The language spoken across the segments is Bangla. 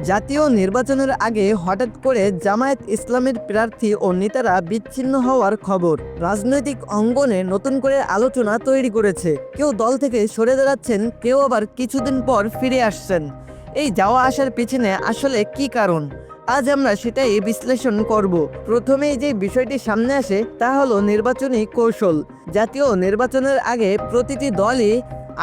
জাতীয় নির্বাচনের আগে হঠাৎ করে জামায়াত ইসলামের প্রার্থী ও নেতারা বিচ্ছিন্ন হওয়ার খবর রাজনৈতিক অঙ্গনে নতুন করে আলোচনা তৈরি করেছে। কেউ দল থেকে সরে দাঁড়াচ্ছেন, কেউ আবার কিছুদিন পর ফিরে আসছেন। এই যাওয়া আসার পিছনে আসলে কি কারণ, আজ আমরা সেটাই বিশ্লেষণ করব। প্রথমেই যে বিষয়টি সামনে আসে তা হলো নির্বাচনী কৌশল। জাতীয় নির্বাচনের আগে প্রতিটি দলই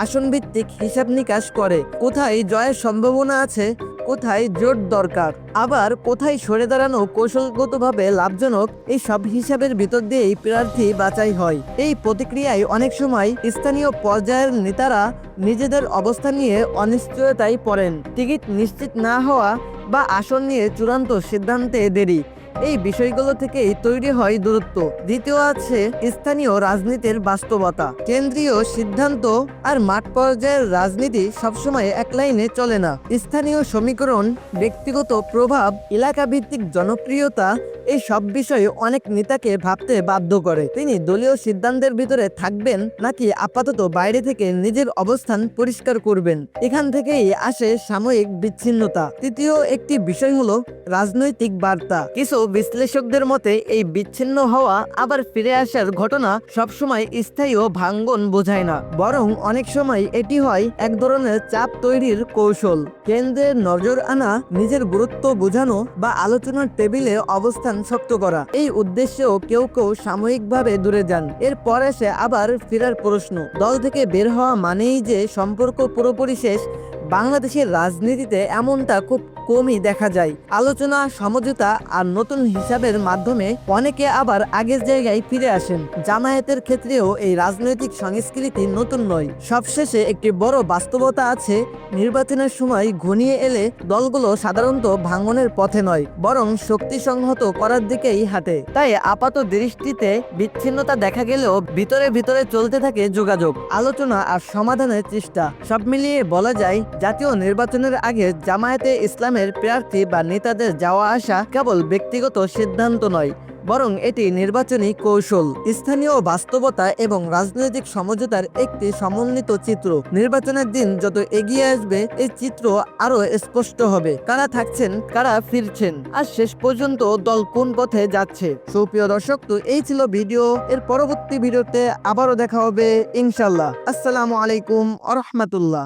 আসনভিত্তিক হিসাব নিকাশ করে, কোথায় জয়ের সম্ভাবনা আছে, কোথায় জোট দরকার, আবার কোথায় সরে দাঁড়ানো কৌশলগতভাবে লাভজনক। এই সব হিসাবের ভিতর দিয়েই প্রার্থী বাছাই হয়। এই প্রতিক্রিয়ায় অনেক সময় স্থানীয় পর্যায়ের নেতারা নিজেদের অবস্থান নিয়ে অনিশ্চয়তায় পড়েন। টিকিট নিশ্চিত না হওয়া বা আসন নিয়ে চূড়ান্ত সিদ্ধান্তে দেরি, এই বিষয়গুলো থেকেই তৈরি হয় দূরত্ব। দ্বিতীয় আছে স্থানীয় রাজনীতির বাস্তবতা। কেন্দ্রীয় সিদ্ধান্ত আর মাঠ পর্যায়ের রাজনীতি সবসময় এক লাইনে চলে না। স্থানীয় সমীকরণ, ব্যক্তিগত প্রভাব, এলাকা ভিত্তিক জনপ্রিয়তা, এই সব বিষয়ে অনেক নেতাকে ভাবতে বাধ্য করে তিনি দলীয় সিদ্ধান্তের ভিতরে থাকবেন নাকি আপাতত বাইরে থেকে নিজের অবস্থান পরিষ্কার করবেন। এখান থেকেই আসে সাময়িক বিচ্ছিন্নতা। তৃতীয় একটি বিষয় হলো রাজনৈতিক বার্তা। কিছু বিশ্লেষকদের মতে এই বিচ্ছিন্ন হওয়া আবার ফিরে আসার ঘটনা সবসময় স্থায়ী ও ভাঙ্গন বোঝায় না, বরং অনেক সময় এটি হয় এক ধরনের চাপ তৈরির কৌশল। কেন্দ্রের নজর আনা, নিজের গুরুত্ব বোঝানো বা আলোচনার টেবিলে অবস্থান শক্ত করা, এই উদ্দেশ্যেও কেউ কেউ সাময়িকভাবে দূরে যান। এরপর এসে আবার ফেরার প্রশ্ন। দল থেকে বের হওয়া মানেই যে সম্পর্ক পুরোপুরি শেষ, বাংলাদেশের রাজনীতিতে এমনটা খুব কমই দেখা যায়। আলোচনা, সমঝোতা আর নতুন হিসাবের মাধ্যমে অনেকে আবার আগের জায়গায় ফিরে আসেন। জামায়াতের ক্ষেত্রেও এই রাজনৈতিক সংস্কৃতি নতুন নয়। সবশেষে একটি বড় বাস্তবতা আছে, নির্বাচনের সময় ঘনিয়ে এলে দলগুলো সাধারণত ভাঙনের পথে নয়, বরং শক্তি সংহত করার দিকেই হাঁটে। তাই আপাত দৃষ্টিতে বিচ্ছিন্নতা দেখা গেলেও ভিতরে ভিতরে চলতে থাকে যোগাযোগ, আলোচনা আর সমাধানের চেষ্টা। সব মিলিয়ে বলা যায়, জাতীয় নির্বাচনের আগে জামায়াতে ইসলামের প্রার্থী বা নেতাদের যাওয়া আসা কেবল ব্যক্তিগত সিদ্ধান্ত নয়, বরং এটি নির্বাচনী কৌশল, স্থানীয় বাস্তবতা এবং রাজনৈতিক সমঝোতার একটি সমন্বিত চিত্র। নির্বাচনের দিন যত এগিয়ে আসবে, এই চিত্র আরো স্পষ্ট হবে। কারা থাকছেন, কারা ফিরছেন, আর শেষ পর্যন্ত দল কোন পথে যাচ্ছে। সুপ্রিয় দর্শক, তো এই ছিল ভিডিও। এর পরবর্তী ভিডিওতে আবারও দেখা হবে ইনশাল্লাহ। আসসালামু আলাইকুম ওয়া রাহমাতুল্লাহ।